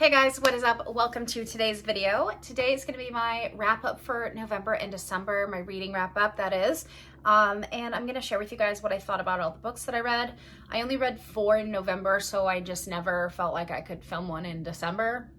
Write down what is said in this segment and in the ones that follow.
Hey guys, what is up? Welcome to today's video. Today is going to be my wrap up for November and December, my reading wrap up, that is. And I'm going to share with you guys what I thought about all the books that I read. I only read 4 in November, so I just never felt like I could film one in December.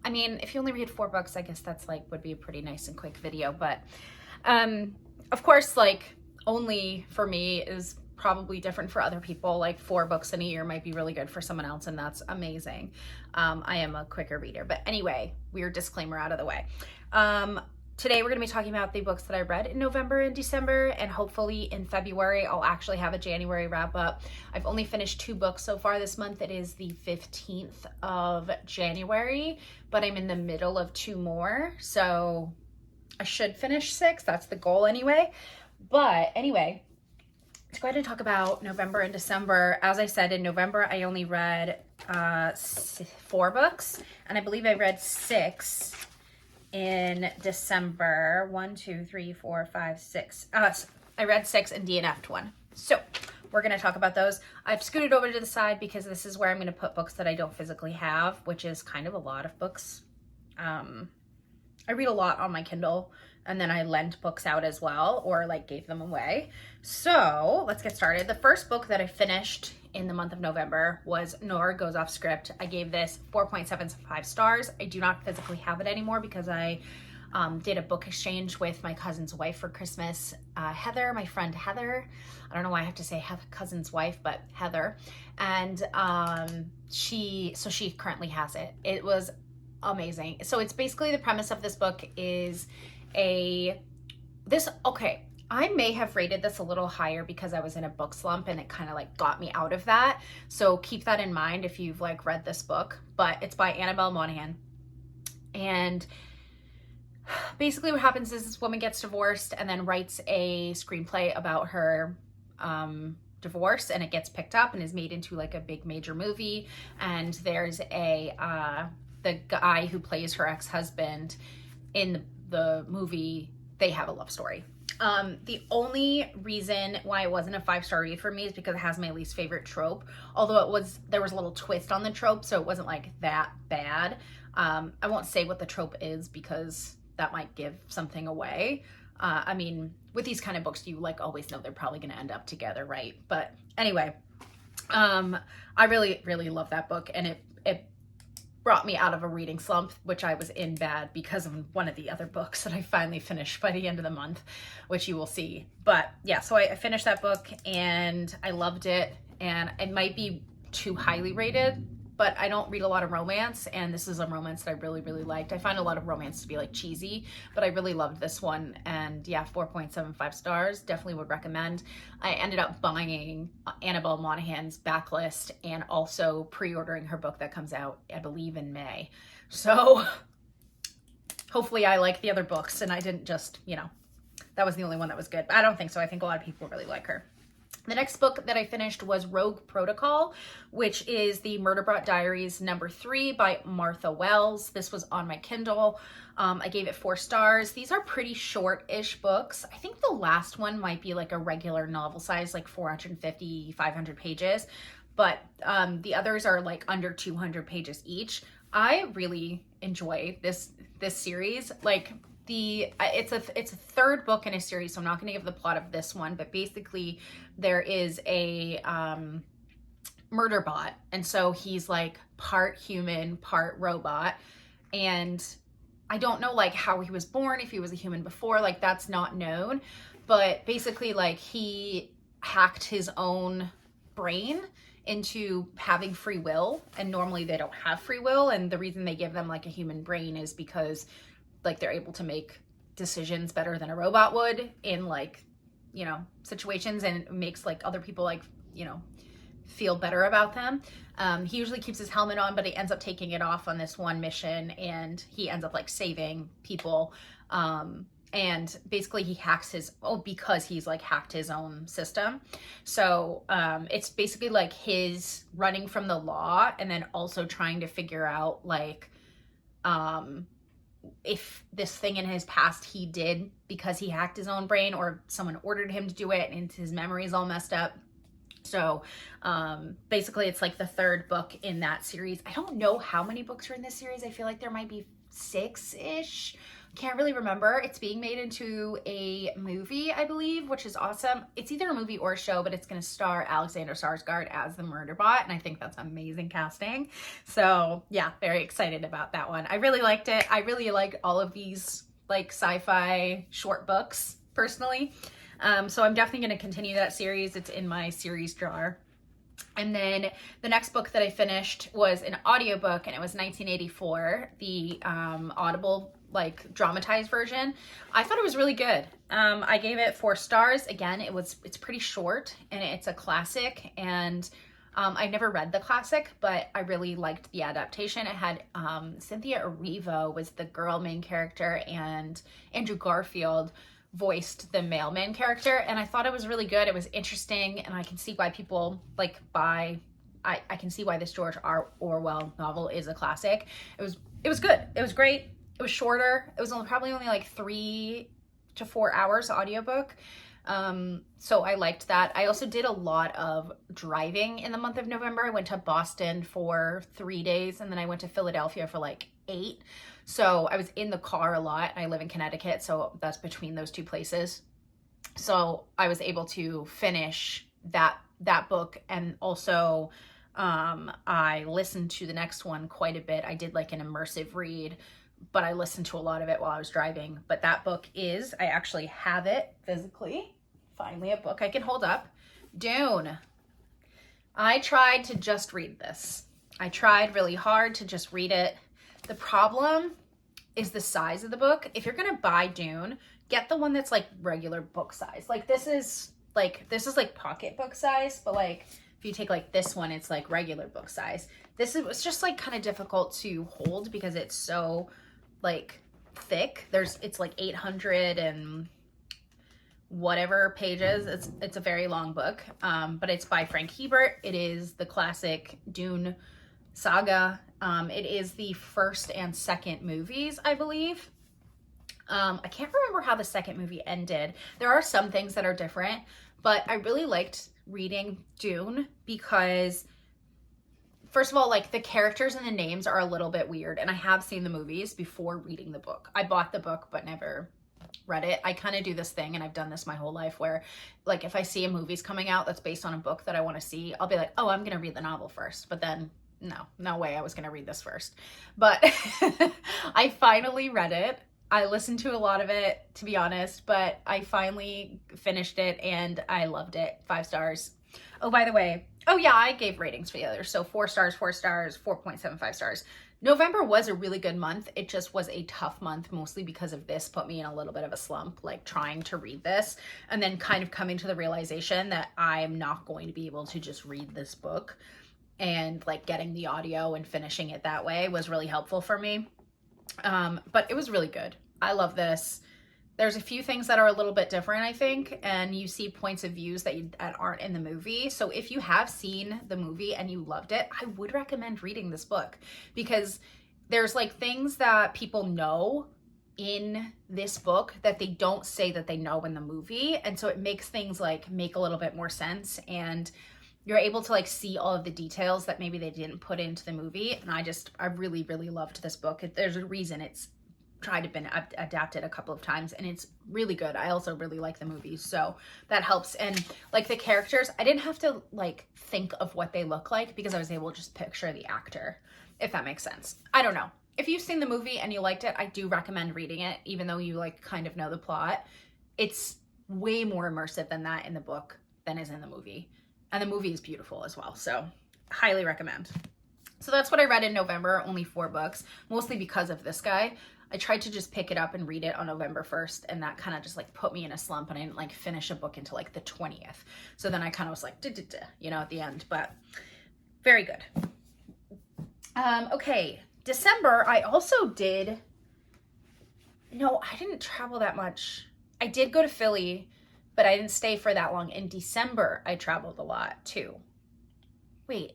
I mean, if you only read 4 books, I guess that's would be a pretty nice and quick video. But of course, only for me is probably different for other people. 4 books in a year might be really good for someone else, and that's amazing. I am a quicker reader. But anyway, weird disclaimer out of the way. Today we're going to be talking about the books that I read in November and December, and hopefully in February I'll actually have a January wrap up. I've only finished 2 books so far this month. It is the 15th of January, but I'm in the middle of 2 more, so I should finish 6. That's the goal anyway. But anyway, let's go ahead and talk about November and December. As I said, in November, I only read 4 books, and I believe I read 6 in December. 1, 2, 3, 4, 5, 6. I read 6 and DNF'd 1. So we're going to talk about those. I've scooted over to the side because this is where I'm going to put books that I don't physically have, which is kind of a lot of books. I read a lot on my Kindle, and then I lent books out as well, or gave them away. So let's get started. The first book that I finished in the month of November was Nora Goes Off Script. I gave this 4.75 stars. I do not physically have it anymore because I did a book exchange with my cousin's wife for Christmas. Heather, my friend Heather. I don't know why I have to say cousin's wife, but Heather. And she currently has it. It was amazing. So it's basically, the premise of this book is I may have rated this a little higher because I was in a book slump and it kind of got me out of that. So keep that in mind if you've read this book. But it's by Annabelle Monaghan. And basically what happens is this woman gets divorced and then writes a screenplay about her divorce, and it gets picked up and is made into a big major movie. And there's the guy who plays her ex-husband in the movie. They have a love story. The only reason why it wasn't a 5-star read for me is because it has my least favorite trope, although there was a little twist on the trope, so it wasn't that bad. I won't say what the trope is because that might give something away. I mean, with these kind of books, you always know they're probably going to end up together, right? But anyway, I really, really love that book, and it brought me out of a reading slump, which I was in bad because of one of the other books that I finally finished by the end of the month, which you will see. But yeah, so I finished that book and I loved it, and it might be too highly rated, but I don't read a lot of romance, and this is a romance that I really, really liked. I find a lot of romance to be cheesy, but I really loved this one, and yeah, 4.75 stars, definitely would recommend. I ended up buying Annabelle Monaghan's backlist and also pre-ordering her book that comes out, I believe, in May. So hopefully I like the other books and I didn't just, that was the only one that was good. I don't think so. I think a lot of people really like her. The next book that I finished was Rogue Protocol, which is the Murderbot Diaries #3 by Martha Wells. This was on my Kindle. I gave it 4 stars. These are pretty short-ish books. I think the last one might be a regular novel size, 450, 500 pages. But the others are under 200 pages each. I really enjoy this series. It's a 3rd book in a series, so I'm not going to give the plot of this one, but basically there is a murder bot, and so he's part human, part robot, and I don't know how he was born, if he was a human before, that's not known, but basically he hacked his own brain into having free will, and normally they don't have free will, and the reason they give them a human brain is because they're able to make decisions better than a robot would in situations, and it makes other people feel better about them. He usually keeps his helmet on, but he ends up taking it off on this one mission, and he ends up saving people. And basically he hacks because he's hacked his own system. So it's basically his running from the law, and then also trying to figure out if this thing in his past he did because he hacked his own brain, or someone ordered him to do it and his memory is all messed up. So basically it's like the third book in that series. I don't know how many books are in this series. I feel like there might be 6-ish. Can't really remember. It's being made into a movie, I believe, which is awesome. It's either a movie or a show, but it's going to star Alexander Skarsgård as the Murderbot, and I think that's amazing casting. So yeah, very excited about that one. I really liked it. I really like all of these like sci-fi short books personally. So I'm definitely going to continue that series. It's in my series jar. And then the next book that I finished was an audiobook, and it was 1984, the Audible like dramatized version. I thought it was really good. I gave it 4 stars. Again, it's pretty short and it's a classic, and I never read the classic, but I really liked the adaptation. It had Cynthia Erivo was the girl main character, and Andrew Garfield voiced the male main character, and I thought it was really good. It was interesting, and I can see why people like buy. I can see why this George R. Orwell novel is a classic. It was good. It was great. It was shorter. It was probably only like 3 to 4 hours audiobook. So I liked that. I also did a lot of driving in the month of November. I went to Boston for 3 days, and then I went to Philadelphia for like 8. So I was in the car a lot. I live in Connecticut, so that's between those 2 places. So I was able to finish that book, and also I listened to the next one quite a bit. I did like an immersive read, but I listened to a lot of it while I was driving. But that book is, I actually have it physically. Finally, a book I can hold up. Dune. I tried to just read this. I tried really hard to just read it. The problem is the size of the book. If you're gonna buy Dune, get the one that's like regular book size. Like this is like pocket book size, but like if you take like this one, it's like regular book size. It's just like kind of difficult to hold because it's so like thick. It's like 800 and whatever pages. It's a very long book, but it's by Frank Herbert. It is the classic Dune saga. It is the first and second movies, I believe. I can't remember how the second movie ended. There are some things that are different, but I really liked reading Dune because, first of all, like the characters and the names are a little bit weird, and I have seen the movies before reading the book. I bought the book but never read it. I kind of do this thing, and I've done this my whole life, where like if I see a movie's coming out that's based on a book that I want to see, I'll be like, oh, I'm gonna read the novel first. But then no way I was gonna read this first. But I finally read it. I listened to a lot of it, to be honest, but I finally finished it and I loved it. 5 stars. Oh, by the way, oh yeah, I gave ratings for the others. So 4 stars, 4 stars, 4.75 stars. November was a really good month. It just was a tough month, mostly because of this put me in a little bit of a slump, like trying to read this and then kind of coming to the realization that I'm not going to be able to just read this book, and like getting the audio and finishing it that way was really helpful for me. But it was really good. I love this. There's a few things that are a little bit different, I think, and you see points of views that aren't in the movie. So if you have seen the movie and you loved it, I would recommend reading this book, because there's like things that people know in this book that they don't say that they know in the movie. And so it makes things like make a little bit more sense, and you're able to like see all of the details that maybe they didn't put into the movie. And I really, really loved this book. There's a reason it's tried to been adapted a couple of times, and it's really good. I also really like the movies, so that helps. And like the characters, I didn't have to like think of what they look like, because I was able to just picture the actor, if that makes sense. I don't know. If you've seen the movie and you liked it, I do recommend reading it, even though you like kind of know the plot. It's way more immersive than that in the book than is in the movie. And the movie is beautiful as well, so highly recommend. So that's what I read in November, only 4 books, mostly because of this guy. I tried to just pick it up and read it on November 1st, and that kind of just like put me in a slump, and I didn't like finish a book until like the 20th. So then I kind of was like, you know, at the end, but very good. Okay, December, I also did, no, I didn't travel that much. I did go to Philly, but I didn't stay for that long. In December, I traveled a lot too. Wait,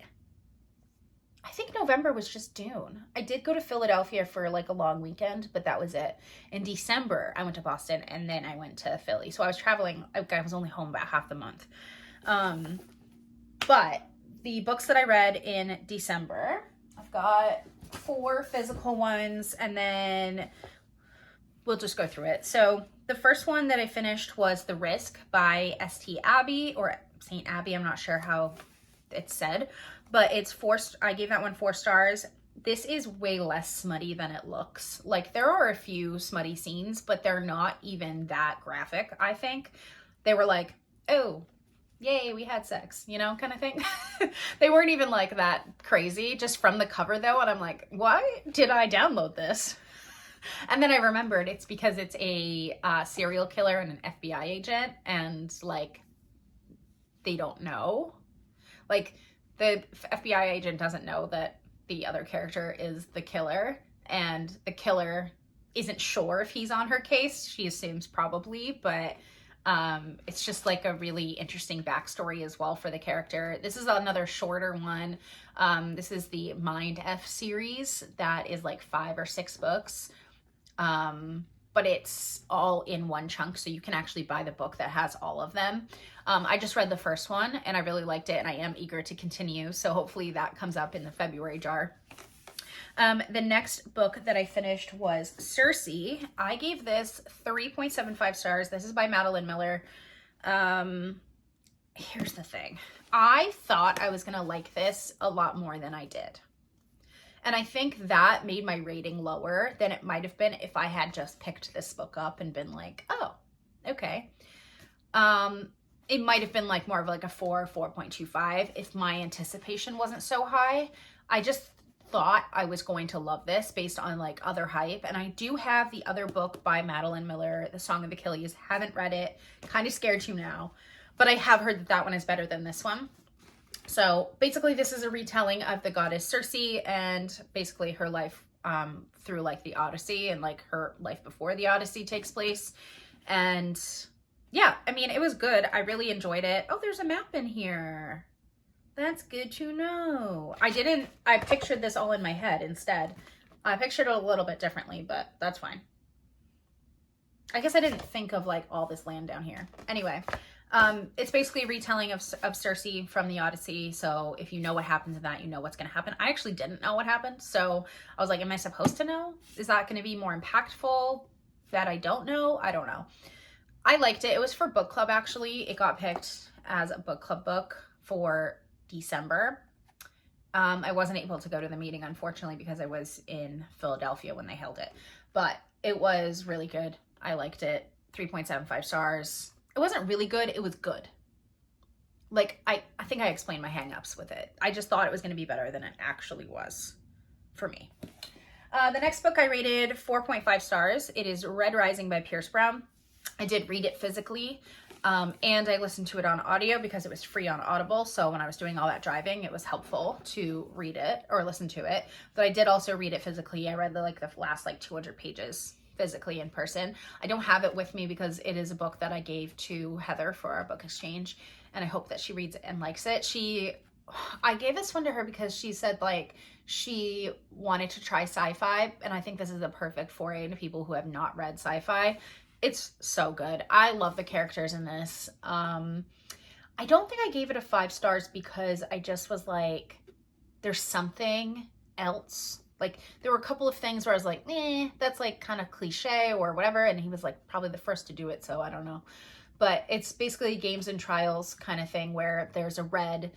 I think November was just Dune. I did go to Philadelphia for like a long weekend, but that was it. In December, I went to Boston, and then I went to Philly. So I was traveling, I was only home about half the month. But the books that I read in December, I've got 4 physical ones, and then we'll just go through it. So the first one that I finished was The Risk by St. Abbey, or St. Abbey, I'm not sure how it's said, but it's 4, I gave that one 4 stars. This is way less smutty than it looks. Like, there are a few smutty scenes, but they're not even that graphic, I think. They were like, oh, yay, we had sex, you know, kind of thing. They weren't even like that crazy, just from the cover though, and I'm like, why did I download this? And then I remembered it's because it's a serial killer and an FBI agent, and like, they don't know. Like, the FBI agent doesn't know that the other character is the killer, and the killer isn't sure if he's on her case. She assumes probably, but it's just like a really interesting backstory as well for the character. This is another shorter one. This is the Mind F series that is like 5 or 6 books. But it's all in one chunk, so you can actually buy the book that has all of them. I just read the first one and I really liked it, and I am eager to continue, so hopefully that comes up in the February jar. The next book that I finished was Circe. I gave this 3.75 stars. This is by Madeline Miller. Here's the thing. I thought I was gonna like this a lot more than I did. And I think that made my rating lower than it might have been if I had just picked this book up and been like, oh, okay. It might have been like more of like a 4.25 if my anticipation wasn't so high. I just thought I was going to love this based on like other hype. And I do have the other book by Madeline Miller, The Song of Achilles. Haven't read it. Kind of scared you now. But I have heard that that one is better than this one. So basically this is a retelling of the goddess Circe and basically her life through like the Odyssey, and like her life before the Odyssey takes place. And yeah, I mean, it was good. I really enjoyed it. Oh, there's a map in here. That's good to know. I pictured this all in my head instead. I pictured it a little bit differently, but that's fine. I guess I didn't think of like all this land down here. Anyway, it's basically a retelling of Circe from the Odyssey. So if you know what happens in that, you know what's going to happen. I actually didn't know what happened. So I was like, am I supposed to know? Is that going to be more impactful that I don't know? I don't know. I liked it. It was for book club, actually. It got picked as a book club book for December. I wasn't able to go to the meeting, unfortunately, because I was in Philadelphia when they held it. But it was really good. I liked it. 3.75 stars. It wasn't really good. It was good. Like, I think I explained my hangups with it. I just thought it was going to be better than it actually was for me. The next book I rated 4.5 stars. It is Red Rising by Pierce Brown. I did read it physically, and I listened to it on audio because it was free on Audible. So when I was doing all that driving, it was helpful to read it or listen to it. But I did also read it physically. I read the last 200 pages physically in person. I don't have it with me because it is a book that I gave to Heather for our book exchange, and I hope that she reads it and likes it. I gave this one to her because she said she wanted to try sci-fi, and I think this is a perfect foray into people who have not read sci-fi. It's so good. I love the characters in this. I don't think I gave it a 5 stars because I just was like, there's something else. Like, there were a couple of things where I was like, that's like kind of cliche or whatever. And he was like probably the first to do it, so I don't know. But it's basically games and trials kind of thing where there's a red,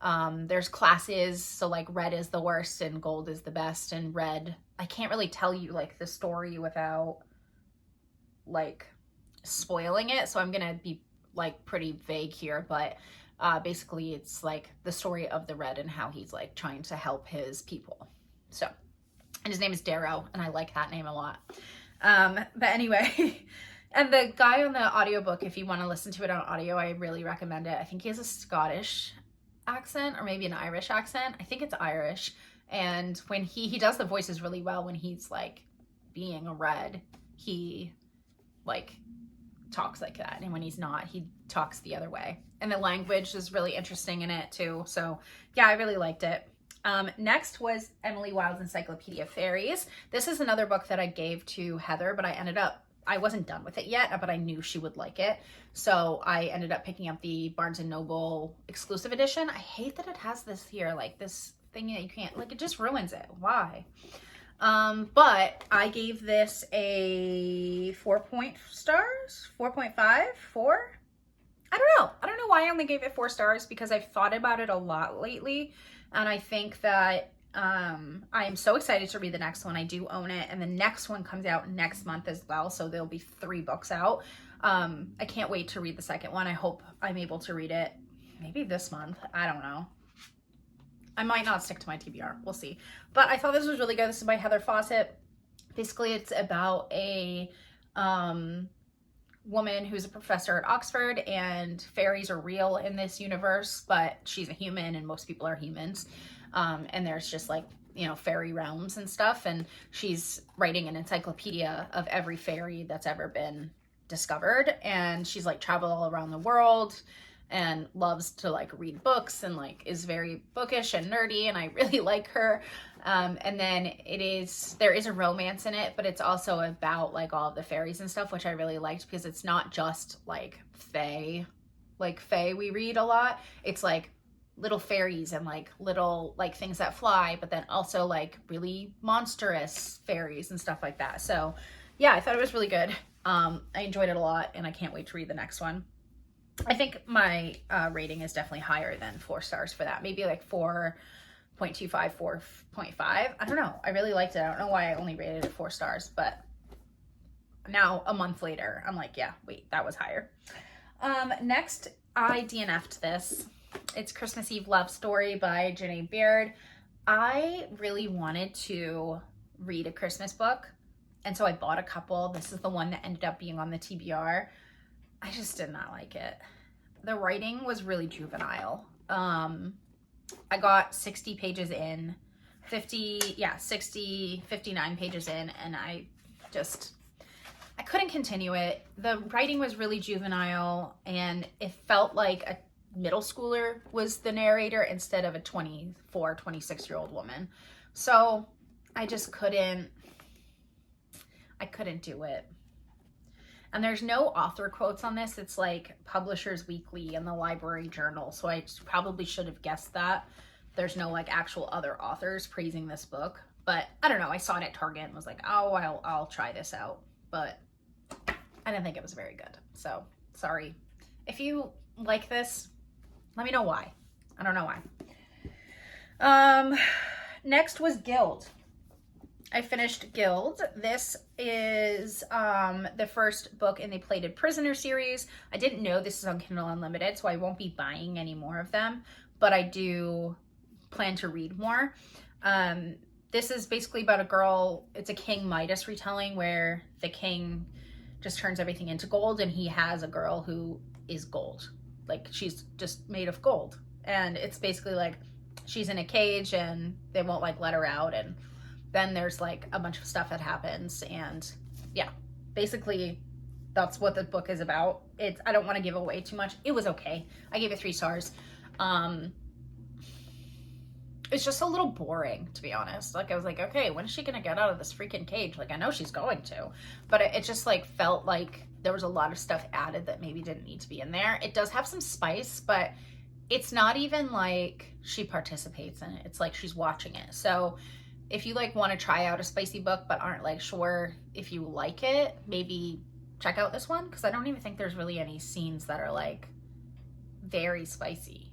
there's classes. So like red is the worst and gold is the best. And red, I can't really tell you like the story without like spoiling it. So I'm going to be like pretty vague here, but basically it's like the story of the red and how he's like trying to help his people. So, and his name is Darrow, and I like that name a lot. But anyway, and the guy on the audiobook, if you want to listen to it on audio, I really recommend it. I think he has a Scottish accent or maybe an Irish accent. I think it's Irish. And when he does the voices really well when he's like being a red, he like talks like that. And when he's not, he talks the other way. And the language is really interesting in it too. So yeah, I really liked it. Next was Emily Wilde's Encyclopedia of Fairies. This is another book that I gave to Heather, but I ended up I wasn't done with it yet, but I knew she would like it. So I ended up picking up the Barnes & Noble exclusive edition. I hate that it has this here, like this thing that you can't, like, it just ruins it. Why? But I gave this a 4 stars, 4.5, 4. I don't know. I don't know why I only gave it 4 stars, because I've thought about it a lot lately. And I think that I am so excited to read the next one. I do own it, and the next one comes out next month as well, so there'll be 3 books out. I can't wait to read the second one. I hope I'm able to read it maybe this month. I don't know. I might not stick to my TBR. We'll see. But I thought this was really good. This is by Heather Fawcett. Basically, it's about a woman who's a professor at Oxford, and fairies are real in this universe, but she's a human and most people are humans. And there's just like, you know, fairy realms and stuff. And she's writing an encyclopedia of every fairy that's ever been discovered. And she's like traveled all around the world and loves to like read books and like is very bookish and nerdy. And I really like her. And then there is a romance in it, but it's also about like all of the fairies and stuff, which I really liked, because it's not just like fae we read a lot. It's like little fairies and like little like things that fly, but then also like really monstrous fairies and stuff like that. So yeah, I thought it was really good. I enjoyed it a lot, and I can't wait to read the next one. I think my rating is definitely higher than 4 stars for that. Maybe like 4.25, 4.5. I don't know. I really liked it. I don't know why I only rated it 4 stars, but now a month later, I'm like, yeah, wait, that was higher. Next, I DNF'd this. It's Christmas Eve Love Story by Janae Beard. I really wanted to read a Christmas book, and so I bought a couple. This is the one that ended up being on the TBR. I just did not like it. The writing was really juvenile. I got 60 pages in, 59 pages in, and I couldn't continue it. The writing was really juvenile, and it felt like a middle schooler was the narrator instead of a 24, 26-year-old woman. So I just couldn't do it. And there's no author quotes on this. It's like Publishers Weekly and the Library Journal. So I probably should have guessed that. There's no like actual other authors praising this book. But I don't know. I saw it at Target and was like, oh, I'll try this out. But I didn't think it was very good. So sorry. If you like this, let me know why. I don't know why. Next was Guild. I finished Guild. This is the first book in the Plated Prisoner series. I didn't know this is on Kindle Unlimited, so I won't be buying any more of them, but I do plan to read more. This is basically about a girl. It's a King Midas retelling where the king just turns everything into gold, and he has a girl who is gold. Like, she's just made of gold. And it's basically like she's in a cage and they won't like let her out, and then there's like a bunch of stuff that happens, and yeah, basically that's what the book is about. I don't want to give away too much. It was okay. I gave it 3 stars. It's just a little boring, to be honest. Like, I was like, okay, when is she gonna get out of this freaking cage? Like, I know she's going to, but it just like felt like there was a lot of stuff added that maybe didn't need to be in there. It does have some spice, but it's not even like she participates in it. It's like she's watching it. So if you like want to try out a spicy book but aren't like sure if you like it, maybe check out this one, because I don't even think there's really any scenes that are like very spicy,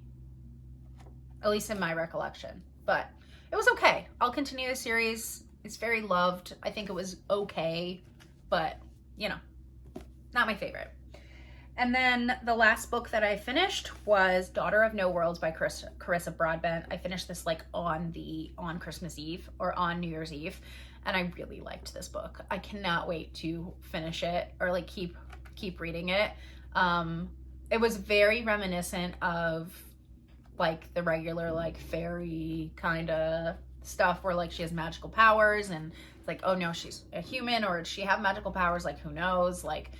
at least in my recollection. But it was okay. I'll continue the series. It's very loved. I think it was okay, but you know, not my favorite. And then the last book that I finished was Daughter of No Worlds by Carissa Broadbent. I finished this like on Christmas Eve or on New Year's Eve, and I really liked this book. I cannot wait to finish it or like keep reading it. It was very reminiscent of like the regular like fairy kind of stuff where like she has magical powers, and it's like, oh no, she's a human, or does she have magical powers? Like, who knows? Like,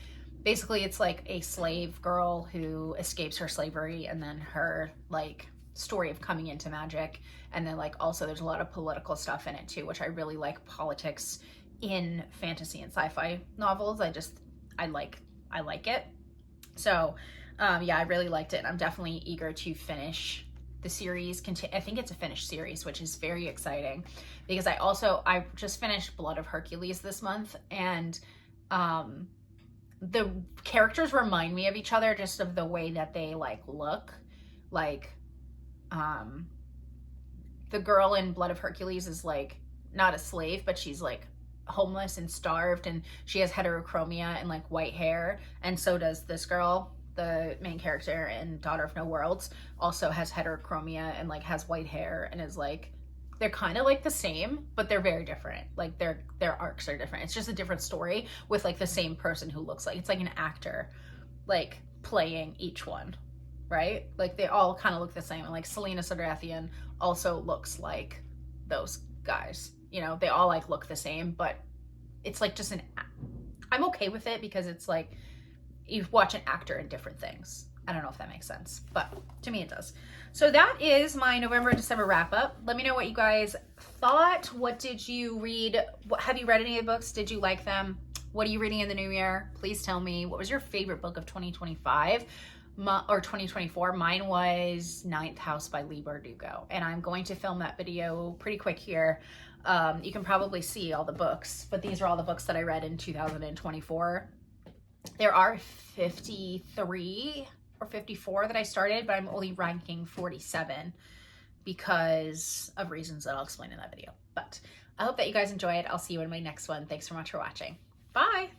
basically it's like a slave girl who escapes her slavery, and then her like story of coming into magic. And then like also there's a lot of political stuff in it too, which I really like. Politics in fantasy and sci-fi novels, I just I like it. So yeah, I really liked it, and I'm definitely eager to finish the series. I think it's a finished series, which is very exciting, because I just finished Blood of Hercules this month, and the characters remind me of each other, just of the way that they like look. Like the girl in Blood of Hercules is like not a slave, but she's like homeless and starved, and she has heterochromia and like white hair, and so does this girl, the main character in Daughter of No Worlds, also has heterochromia and like has white hair, and is like, they're kind of like the same, but they're very different. Like their arcs are different. It's just a different story with like the same person who looks like, it's like an actor like playing each one, right? Like they all kind of look the same. And like Selena Sarafian also looks like those guys. You know, they all like look the same, but it's like just I'm okay with it, because it's like you watch an actor in different things. I don't know if that makes sense, but to me it does. So that is my November, December wrap up. Let me know what you guys thought. What did you read? Have you read any of the books? Did you like them? What are you reading in the new year? Please tell me. What was your favorite book of 2025 or 2024? Mine was Ninth House by Leigh Bardugo, and I'm going to film that video pretty quick here. You can probably see all the books, but these are all the books that I read in 2024. There are 53 or 54 that I started, but I'm only ranking 47 because of reasons that I'll explain in that video. But I hope that you guys enjoy it. I'll see you in my next one. Thanks so much for watching. Bye.